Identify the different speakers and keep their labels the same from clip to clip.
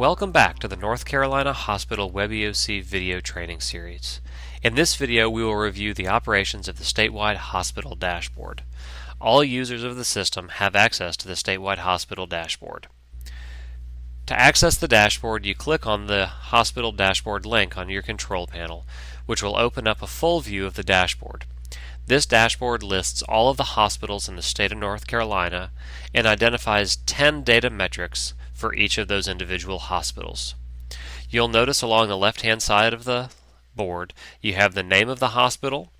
Speaker 1: Welcome back to the North Carolina Hospital WebEOC video training series. In this video, we will review the operations of the statewide hospital dashboard. All users of the system have access to the statewide hospital dashboard. To access the dashboard, you click on the hospital dashboard link on your control panel, which will open up a full view of the dashboard. This dashboard lists all of the hospitals in the state of North Carolina and identifies 10 data metrics for each of those individual hospitals. You'll notice along the left-hand side of the board you have the name of the hospital,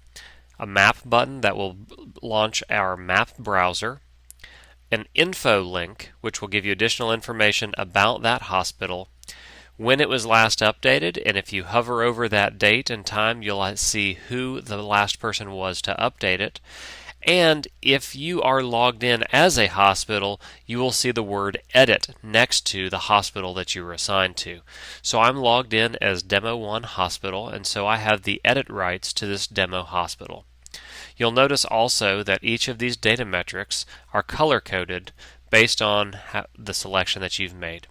Speaker 1: a map button that will launch our map browser, an info link which will give you additional information about that hospital, when it was last updated, and if you hover over that date and time you'll see who the last person was to update it. And if you are logged in as a hospital, you will see the word edit next to the hospital that you were assigned to. So I'm logged in as Demo 1 Hospital, and so I have the edit rights to this demo hospital. You'll notice also that each of these data metrics are color-coded based on the selection that you've made.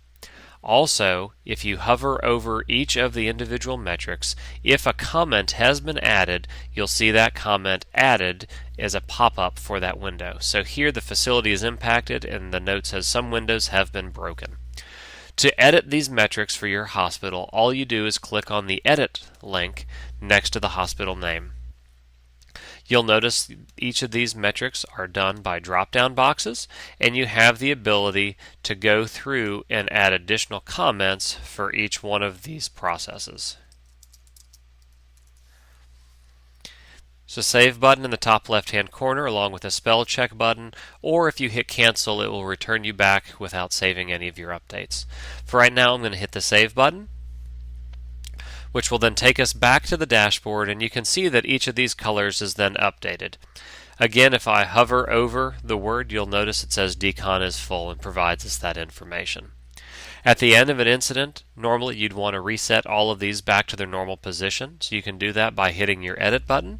Speaker 1: Also, if you hover over each of the individual metrics, if a comment has been added, you'll see that comment added as a pop-up for that window. So here the facility is impacted and the note says some windows have been broken. To edit these metrics for your hospital, all you do is click on the edit link next to the hospital name. You'll notice each of these metrics are done by drop-down boxes, and you have the ability to go through and add additional comments for each one of these processes. So save button in the top left-hand corner along with a spell check button, or if you hit cancel it will return you back without saving any of your updates. For right now I'm going to hit the save button, which will then take us back to the dashboard, and you can see that each of these colors is then updated. Again, if I hover over the word, you'll notice it says decon is full and provides us that information. At the end of an incident, normally you'd want to reset all of these back to their normal position, so you can do that by hitting your edit button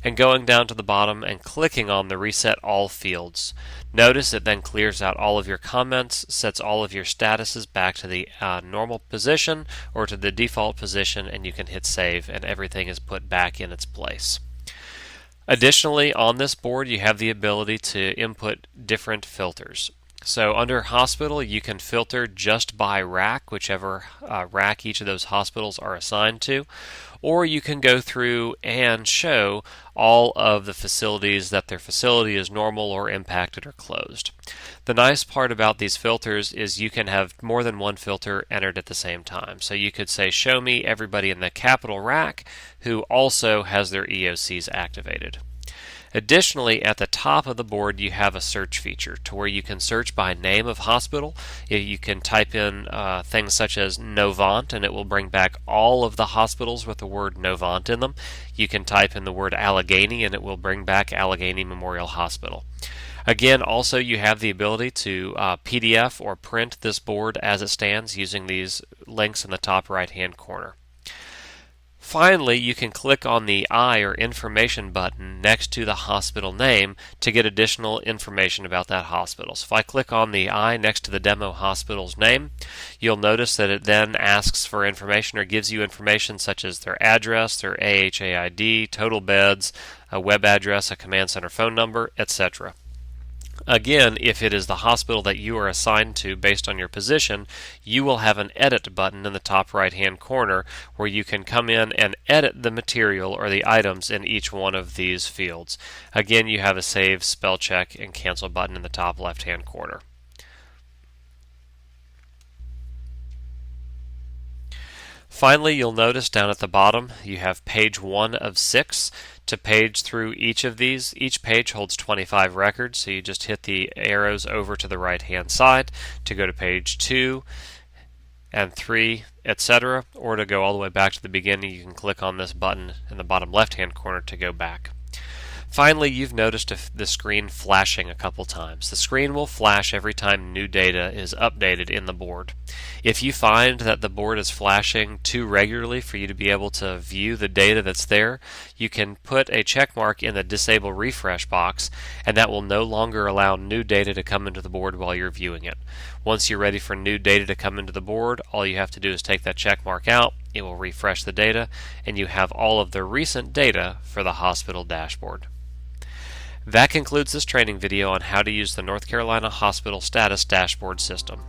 Speaker 1: and going down to the bottom and clicking on the reset all fields. Notice it then clears out all of your comments, sets all of your statuses back to the normal position or to the default position, and you can hit save and everything is put back in its place. Additionally, on this board you have the ability to input different filters. So under hospital you can filter just by rack, whichever rack each of those hospitals are assigned to, or you can go through and show all of the facilities that their facility is normal or impacted or closed. The nice part about these filters is you can have more than one filter entered at the same time. So you could say show me everybody in the capital rack who also has their EOCs activated. Additionally, at the top of the board you have a search feature to where you can search by name of hospital. You can type in things such as Novant and it will bring back all of the hospitals with the word Novant in them. You can type in the word Allegheny and it will bring back Allegheny Memorial Hospital. Again, also you have the ability to PDF or print this board as it stands using these links in the top right hand corner. Finally, you can click on the I or information button next to the hospital name to get additional information about that hospital. So if I click on the I next to the demo hospital's name, you'll notice that it then asks for information or gives you information such as their address, their AHA ID, total beds, a web address, a command center phone number, etc. Again, if it is the hospital that you are assigned to based on your position, you will have an edit button in the top right hand corner where you can come in and edit the material or the items in each one of these fields. Again, you have a save, spell check, and cancel button in the top left hand corner. Finally, you'll notice down at the bottom you have page 1 of 6. To page through each of these, each page holds 25 records, so you just hit the arrows over to the right hand side to go to page 2 and 3, etc. Or to go all the way back to the beginning, you can click on this button in the bottom left hand corner to go back. Finally, you've noticed the screen flashing a couple times. The screen will flash every time new data is updated in the board. If you find that the board is flashing too regularly for you to be able to view the data that's there, you can put a check mark in the disable refresh box, and that will no longer allow new data to come into the board while you're viewing it. Once you're ready for new data to come into the board, all you have to do is take that check mark out, it will refresh the data, and you have all of the recent data for the hospital dashboard. That concludes this training video on how to use the North Carolina Hospital Status Dashboard System.